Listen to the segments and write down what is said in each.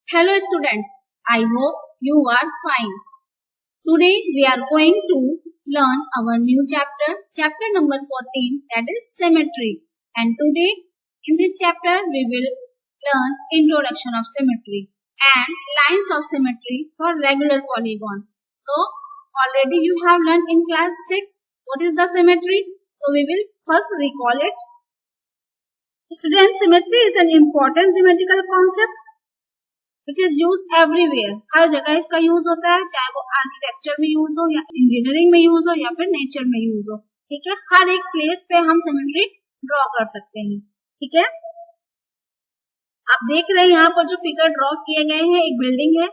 Hello students, I hope you are fine. Today we are going to learn our new chapter number 14, that is symmetry. And today in this chapter we will learn introduction of symmetry and lines of symmetry for regular polygons. So already you have learned in class 6 what is the symmetry. So we will first recall it. Students, symmetry is an important symmetrical concept which is used everywhere. हर जगह इसका use होता है, चाहे वो architecture में use हो या engineering में यूज हो या फिर नेचर में यूज हो. ठीक है, हर एक प्लेस पे हम सिमेट्री ड्रॉ कर सकते हैं. ठीक है, आप देख रहे हैं यहाँ पर जो फिगर ड्रॉ किए गए हैं, एक बिल्डिंग है.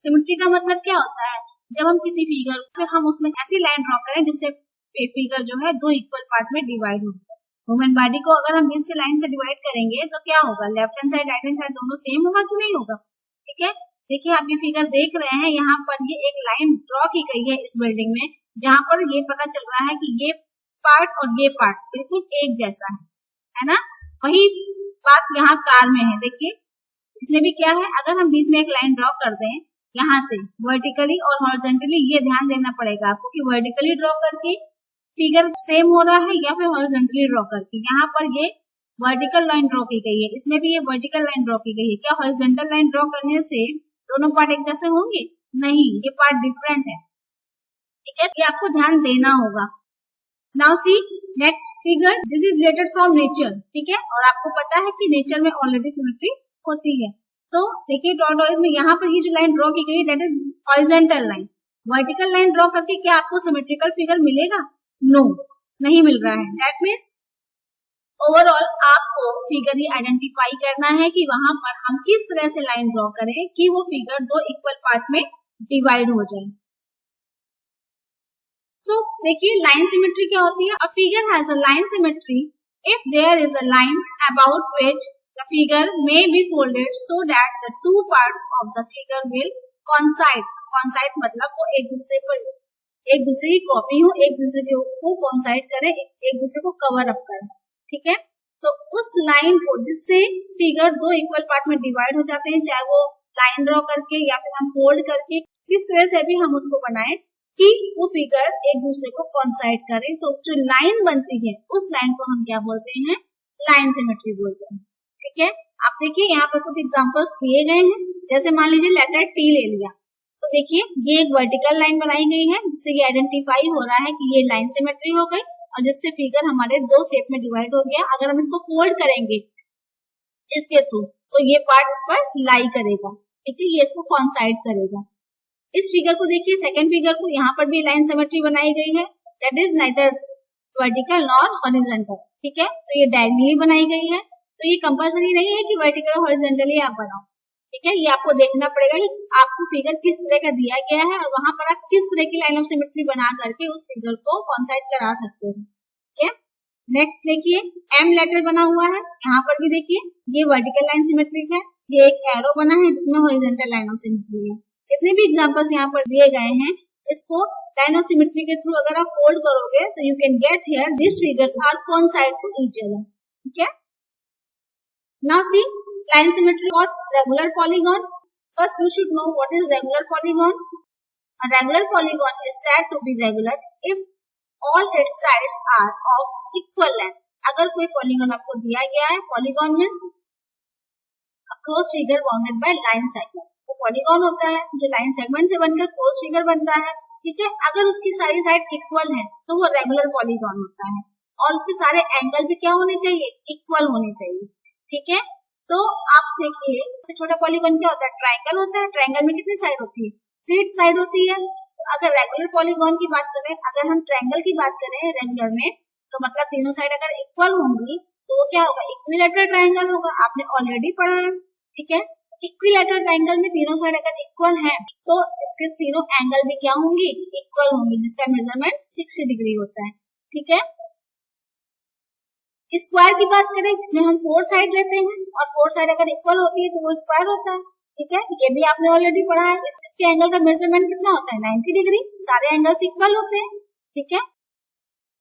सिमेट्री का मतलब क्या होता है? जब हम किसी फिगर फिर हम उसमें ऐसी लाइन ड्रॉ करें जिससे फिगर जो है दो इक्वल पार्ट में डिवाइड हो. ह्यूमन बॉडी को अगर हम बीच से लाइन से डिवाइड करेंगे तो क्या होगा? Left hand side right hand side दोनों सेम होगा कि नहीं होगा? ठीक है, देखिए आप ये फिगर देख रहे हैं, यहाँ पर ये एक लाइन ड्रॉ की गई है इस बिल्डिंग में, जहां पर ये पता चल रहा है कि ये पार्ट और ये पार्ट बिल्कुल एक जैसा है ना? वही बात यहाँ कार में है. देखिए इसमें भी क्या है, अगर हम बीच में एक लाइन ड्रॉ कर दें यहाँ से वर्टिकली और हॉरिजॉन्टली, ये ध्यान देना पड़ेगा आपको कि वर्टिकली ड्रॉ करके फिगर सेम हो रहा है या फिर हॉरिजॉन्टली ड्रॉ करके. यहाँ पर ये वर्टिकल लाइन ड्रॉ की गई है, इसमें भी ये वर्टिकल लाइन ड्रॉ की गई है. क्या हॉरिजॉन्टल लाइन ड्रॉ करने से दोनों पार्ट एक जैसे होंगे? नहीं, ये पार्ट डिफरेंट है. ठीक है, ये आपको ध्यान देना होगा. Now see next figure, this is related from nature. ठीक है, और आपको पता है कि नेचर में ऑलरेडी सिमेट्री होती है. तो देखिए टॉर्टोइज में यहाँ पर ये जो लाइन ड्रॉ की गई that is horizontal line. Vertical line draw करके क्या आपको सिमेट्रिकल फिगर मिलेगा? नो, नहीं मिल रहा है. दैट मीन्स ओवरऑल आपको फिगर ये आइडेंटिफाई करना है कि वहां पर हम किस तरह से लाइन ड्रॉ करें कि वो फिगर दो इक्वल पार्ट में डिवाइड हो जाए. तो देखिए लाइन सिमेट्री क्या होती है? A figure has a line symmetry if there is a line about which the figure may be folded so that the two parts of the figure will coincide. Coincide मतलब वो एक दूसरे की copy हो, एक दूसरे को कोइंसाइड करें, एक दूसरे को कवर अप करें. ठीक है, तो उस लाइन को जिससे फिगर दो इक्वल पार्ट में डिवाइड हो जाते हैं, चाहे वो लाइन ड्रॉ करके या फिर हम फोल्ड करके, किस तरह से भी हम उसको बनाएं कि वो फिगर एक दूसरे को कोइंसाइड करें. तो जो लाइन बनती है उस लाइन को हम क्या बोलते हैं? लाइन सिमेट्री बोलते हैं. ठीक है, आप देखिए यहाँ पर कुछ एग्जांपल्स दिए गए हैं. जैसे मान लीजिए लेटर टी ले लिया, तो देखिए ये एक वर्टिकल लाइन बनाई गई है जिससे ये आइडेंटिफाई हो रहा है कि ये लाइन सिमेट्री हो गई और जिससे फिगर हमारे दो शेप में डिवाइड हो गया. अगर हम इसको फोल्ड करेंगे इसके थ्रू तो ये पार्ट इस पर लाई करेगा. ठीक है, ये इसको कोइंसाइड करेगा. इस फिगर को देखिए, सेकंड फिगर को, यहाँ पर भी लाइन सिमेट्री बनाई गई है. That is neither vertical nor horizontal. ठीक है, तो ये डायगोनली बनाई गई है. तो ये कंपल्सरी नहीं है कि वर्टिकल हॉरिजॉन्टली आप बनाओ. ठीक है, ये आपको देखना पड़ेगा कि आपको फिगर किस तरह का दिया गया है और वहां पर आप किस तरह की लाइन ऑफ सिमेट्री बना करके उस फिगर को कोइंसाइड करा सकते हैं. ठीक है, नेक्स्ट देखिए एम लेटर बना हुआ है. यहाँ पर भी देखिए ये वर्टिकल लाइन सिमेट्रिक है, ये एक एरो बना है जिसमें हॉरिजॉन्टल लाइन ऑफ सिमेट्री है. जितने भी एग्जांपल्स यहाँ पर दिए गए हैं, इसको लाइन ऑफ सिमेट्री के थ्रू अगर आप फोल्ड करोगे तो you can get here this figures are coincide to each other. ठीक है, now see line symmetry of regular polygon. First we should know what is regular polygon. A regular polygon is said to be regular if all its sides are of equal length. अगर कोई polygon आपको दिया गया है, polygon means a closed figure bounded by line segment. वो polygon होता है जो line segment से बनकर closed figure बनता है. ठीक है, अगर उसकी सारी साइड इक्वल है तो वो regular polygon होता है और उसके सारे एंगल भी क्या होने चाहिए? इक्वल होने चाहिए. ठीक है, तो आप देखिए सबसे छोटा पॉलीगॉन क्या होता है? ट्रायंगल होता है. ट्रायंगल में कितनी साइड होती है? 3 साइड होती है. तो अगर रेगुलर पॉलीगॉन की बात करें, अगर हम ट्रायंगल की बात करें रेगुलर में, तो मतलब तीनों साइड अगर इक्वल होंगी तो वो क्या होगा? इक्विलैटरल ट्रायंगल होगा. आपने ऑलरेडी पढ़ा है. ठीक है, इक्विलैटरल ट्रायंगल में तीनों साइड अगर इक्वल है तो इसके तीनों एंगल भी क्या होंगी? इक्वल होंगी, जिसका मेजरमेंट 60 डिग्री होता है. ठीक है, स्क्वायर की बात करें जिसमें हम 4 साइड रहते हैं और 4 साइड अगर इक्वल होती है तो वो स्क्वायर होता है. ठीक है, ये भी आपने ऑलरेडी पढ़ा है. इसके एंगल का मेजरमेंट कितना होता है? 90 डिग्री. सारे एंगल्स इक्वल होते हैं. ठीक है,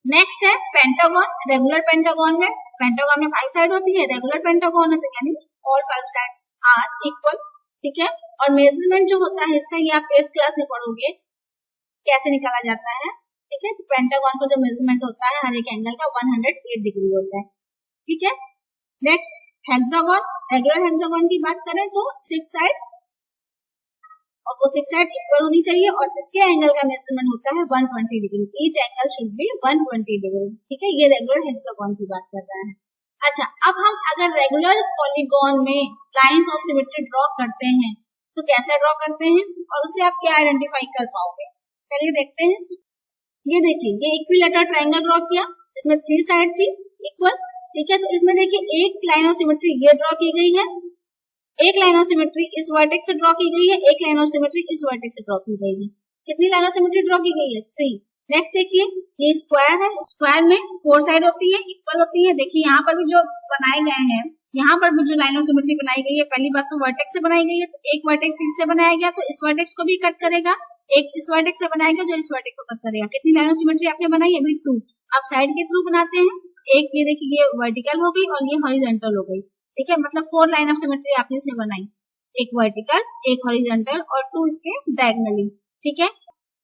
नेक्स्ट है पेंटागन. रेगुलर पेंटागन में 5 साइड होती है, रेगुलर पेंटागन है तो यानी ऑल 5 साइड्स आर इक्वल, ठीक है। और मेजरमेंट जो होता है इसका, ये आप 8th क्लास में पढ़ोगे कैसे निकाला जाता है, ठीक है। तो पेंटागन का जो मेजरमेंट होता है हर एक एंगल का 108 डिग्री होता है, ठीक है। नेक्स्ट हेक्सागन, रेगुलर हेक्सागन की बात करें तो 6 साइड और वो 6 साइड इक्वल होनी चाहिए और इसके एंगल का मेजरमेंट होता है 120 degree, each angle should be 120 degree, ठीक है। ये रेगुलर हेक्सागन की बात कर रहा है। अच्छा, अब हम अगर रेगुलर पॉलीगॉन में लाइंस ऑफ सिमेट्री ड्रॉ करते हैं तो कैसे ड्रॉ करते हैं और उससे आप क्या आइडेंटिफाई कर पाओगे, चलिए देखते हैं। ये देखिए, ये इक्विलैटरल ट्रायंगल ड्रॉ किया जिसमें 3 साइड थी इक्वल, ठीक है। तो इसमें देखिए एक लाइन ऑफ सिमेट्री ये ड्रॉ की गई है, एक लाइन ऑफ सिमेट्री इस वर्टेक्स से ड्रॉ की गई है, एक लाइन ऑफ सिमेट्री इस वर्टेक्स से ड्रॉ की गई है। कितनी लाइन ऑफ सिमेट्री ड्रॉ की गई है? 3। नेक्स्ट देखिए, ये स्क्वायर है, स्क्वायर में 4 साइड होती है, इक्वल होती है। देखिए यहाँ पर भी जो बनाए गए हैं, यहाँ पर भी जो लाइन ऑफ सिमेट्री बनाई गई है, पहली बात तो वर्टेक्स से बनाई गई है, तो एक वर्टेक्स इससे बनाया गया तो इस वर्टेक्स को भी कट करेगा, एक इस वर्टेक्स से बनाएगा जो इस वर्टेक्स को कट करेगा। कितनी लाइन ऑफ सिमेट्री आपने बनाई? अभी 2। आप साइड के थ्रू बनाते हैं, एक ये देखिए ये वर्टिकल हो गई और ये हॉरिजॉन्टल हो गई, ठीक है। मतलब 4 लाइन ऑफ सिमेट्री आपने इसमें बनाई, एक वर्टिकल, एक हॉरिजॉन्टल और 2 इसके डायगोनली, ठीक है।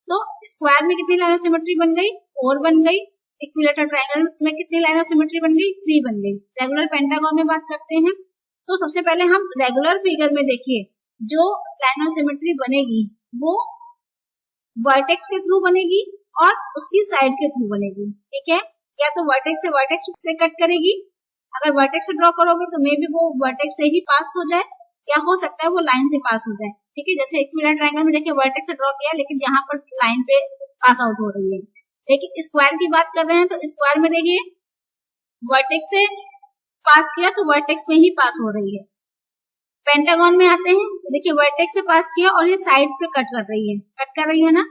तो स्क्वायर में कितनी लाइन ऑफ सिमेट्री बन गई? 4 बन गई। इक्विलैटरल ट्रायंगल में कितनी लाइन ऑफ सिमेट्री बन गई? 3 बन गई। रेगुलर पेंटागन में बात करते हैं तो सबसे पहले हम रेगुलर फिगर में देखिए जो लाइन ऑफ सिमेट्री बनेगी वो वर्टेक्स के थ्रू बनेगी और उसकी साइड के थ्रू बनेगी, ठीक है। या तो वर्टेक्स से कट करेगी, अगर वर्टेक्स से ड्रॉ करोगे तो मे बी वो वर्टेक्स से ही पास हो जाए या हो सकता है वो लाइन से पास हो जाए, ठीक है। जैसे इक्विलैटरल ट्रायंगल में देखिए वर्टेक्स से ड्रॉ किया लेकिन यहाँ पर लाइन पे पास आउट हो रही है। लेकिन स्क्वायर की बात कर रहे हैं तो स्क्वायर में देखिए वर्टेक्स से पास किया तो वर्टेक्स में ही पास हो रही है। पेंटागन में आते हैं, देखिए वर्टेक्स से पास किया और ये साइड पे कट कर रही है ना।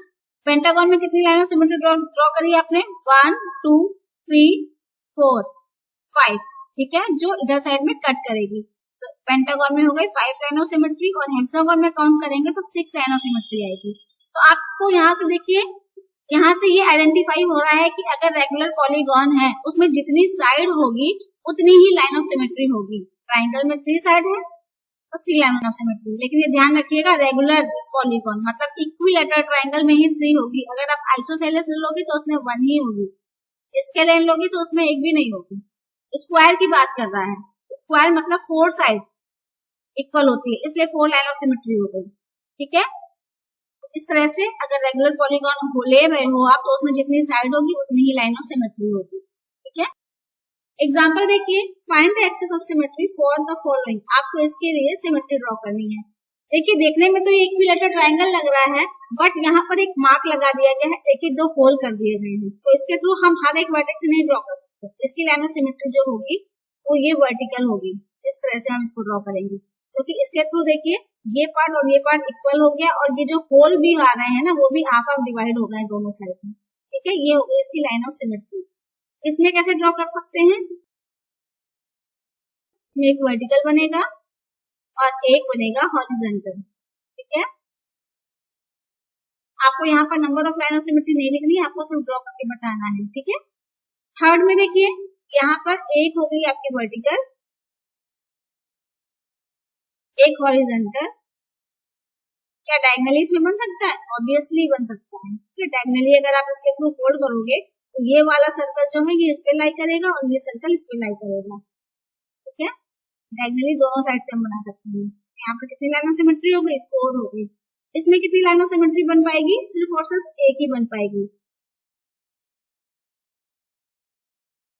पेंटागन में कितनी लाइन ऑफ सिमेट्री ड्रॉ करी आपने? 1 2 3 4 5, ठीक है, जो इधर साइड में कट करेगी। तो पेंटागन में हो गई 5 लाइन ऑफ सिमेट्री और हेक्सागन में काउंट करेंगे तो 6 लाइन ऑफ सिमेट्री आएगी। तो आपको यहाँ से देखिए, यहाँ से ये आइडेंटिफाई हो रहा है कि अगर रेगुलर पॉलीगॉन है उसमें जितनी साइड होगी उतनी ही लाइन ऑफ सिमेट्री होगी। ट्राइंगल में 3 साइड है तो 3 लाइन ऑफ सिमेट्री, लेकिन ये ध्यान रखिएगा रेगुलर पॉलीगॉन मतलब इक्विलैटरल ट्रायंगल में ही 3 होगी। अगर आप आइसोसेलेस लोगे तो उसमें 1 ही होगी, स्केलेन लोगे तो उसमें 1 भी नहीं होगी। स्क्वायर की बात कर रहा है, स्क्वायर मतलब 4 साइड इक्वल होती है इसलिए 4 लाइन ऑफ सिमेट्री हो गई, ठीक है। इस तरह से अगर रेगुलर पॉलीगॉन ले रहे हो आप तो उसमें जितनी साइड होगी उतनी ही लाइन ऑफ सिमेट्री होगी, ठीक है। एग्जाम्पल देखिए, find the axis of symmetry for the following. आपको इसके लिए सिमेट्री ड्रॉ करनी है। देखिए देखने में तो ये इक्विलैटरल ट्रायंगल लग रहा है बट यहाँ पर एक मार्क लगा दिया गया है, एक 2 होल कर दिए गए हैं, तो इसके थ्रू हम हर एक वर्टेक्स नहीं ड्रॉ कर सकते। इसकी लाइन ऑफ सिमेट्री जो होगी वो ये वर्टिकल होगी, इस तरह से हम इसको ड्रॉ करेंगे क्योंकि तो इसके थ्रू देखिए ये पार्ट और ये पार्ट इक्वल हो गया और ये जो होल भी आ रहे हैं ना वो भी हाफ डिवाइड हो गए दोनों साइड में, ठीक है। ये हो गई इसकी लाइन ऑफ सिमेट्री। इसमें कैसे ड्रॉ कर सकते हैं? इसमें एक वर्टिकल बनेगा और एक बनेगा हॉरिजॉन्टल, ठीक है। आपको यहाँ पर number of line of symmetry नहीं लिखनी है, आपको सिर्फ ड्रॉ करके बताना है, ठीक है। थर्ड में देखिए यहाँ पर एक हो गई आपकी वर्टिकल, एक हॉरिजॉन्टल। क्या डायगोनली इसमें बन सकता है? ऑब्वियसली बन सकता है, ठीक है। डायगोनली अगर आप इसके थ्रू फोल्ड करोगे तो ये वाला सर्कल जो है ये इस पे लाई करेगा और ये सर्कल इस पे लाई करेगा, ठीक है। डायगोनली दोनों साइड से हम बना सकते हैं। यहाँ पर कितनी लाइन ऑफ सिमेट्री हो गई? 4 हो गई। इसमें कितनी लाइन ऑफ सिमेट्री बन पाएगी? सिर्फ और सिर्फ एक ही बन पाएगी,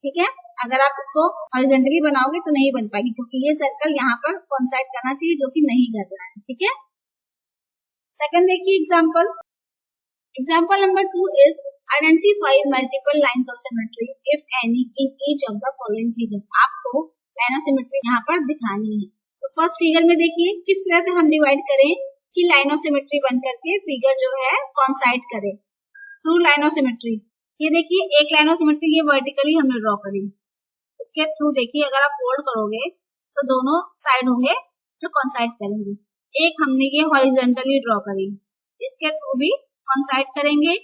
ठीक है। अगर आप इसको हॉरिजॉन्टली बनाओगे तो नहीं बन पाएगी क्योंकि ये सर्कल यहाँ पर कोइंसाइड करना चाहिए जो कि नहीं कर रहा है, ठीक है। सेकंड देखिए example number 2 is identify multiple lines of symmetry if any in each of the following figure. आपको लाइन ऑफ सिमेट्री यहाँ पर दिखानी है। तो फर्स्ट फिगर में देखिए किस तरह से हम डिवाइड करें कि लाइन ऑफ सिमेट्री बन करके फिगर जो है कोइंसाइड करे थ्रू लाइन ऑफ सिमेट्री। ये देखिए एक लाइन ऑफ सिमेट्री ये वर्टिकली हमने ड्रॉ करी, इसके थ्रू देखिए अगर आप फोल्ड करोगे तो दोनों साइड होंगे जो कोइंसाइड करेंगे। एक हमने ये हॉरिजॉन्टली ड्रॉ करी, इसके थ्रू भी कोइंसाइड करेंगे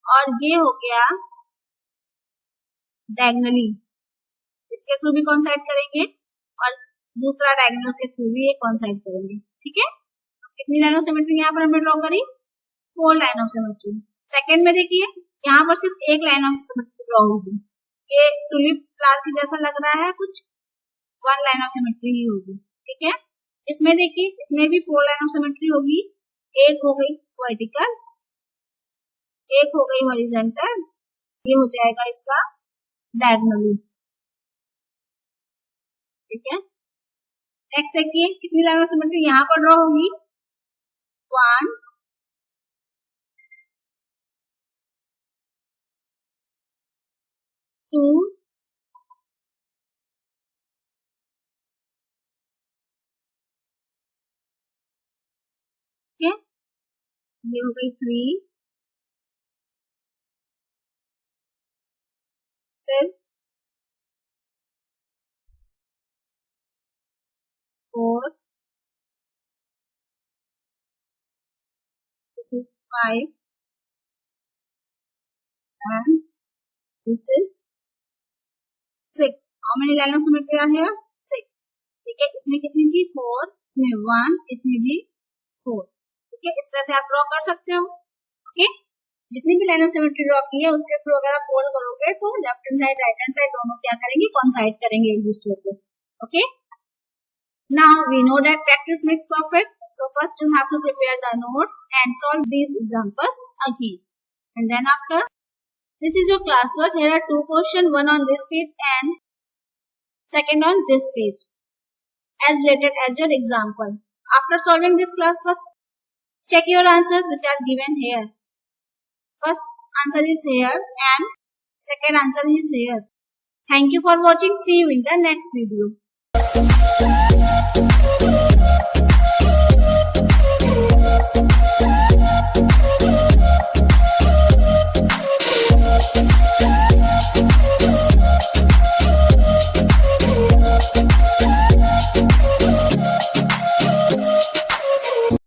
और ये हो गया डायगोनली, इसके थ्रू भी कोइंसाइड करेंगे और दूसरा डायगोनल के थ्रू भी ये कोइंसाइड करेंगे। ठीक है, कितनी लाइन ऑफ सिमेट्री यहाँ पर हमने ड्रॉ करी? 4 लाइन ऑफ सिमेट्री। सेकंड में देखिए यहाँ पर सिर्फ एक लाइन ऑफ सिमेट्री ड्रॉ होगी। ये टुलिप फ्लावर की जैसा लग रहा है कुछ, 1 लाइन ऑफ सिमेट्री ही होगी। ठीक है, इसमें देखिए इसमें भी 4 लाइन ऑफ सिमेट्री होगी। एक हो गई वर्टिकल, एक हो गई हॉरिजॉन्टल, ये हो जाएगा इसका डायगोनली। ठीक है, नेक्स्ट देखिए कितनी लाइन ऑफ सिमेट्री यहाँ पर ड्रॉ होगी? 1 2 ठीक है, ये हो गई 3, फिर 4, this is 5 and this is 6. How many line of symmetry are here? 6. ठीक है, इसमें कितनी थी? 4, इसमें 1, इसमें भी 4. ठीक है, इस तरह से आप ड्रॉ कर सकते हो। ओके, जितनी भी लाइन ऑफ सिमेट्री ड्रॉ की है उसके थ्रू अगर आप फोल्ड करोगे तो left hand side right hand side दोनों क्या करेंगे? कोइंसाइड करेंगे एक दूसरे को। Okay, now we know that practice makes perfect. So first you have to prepare the notes and solve these examples again. And then after, this is your classwork. Here are 2 questions, one on this page and second on this page, as related as your example. After solving this classwork, check your answers which are given here. First answer is here and second answer is here. Thank you for watching. See you in the next video.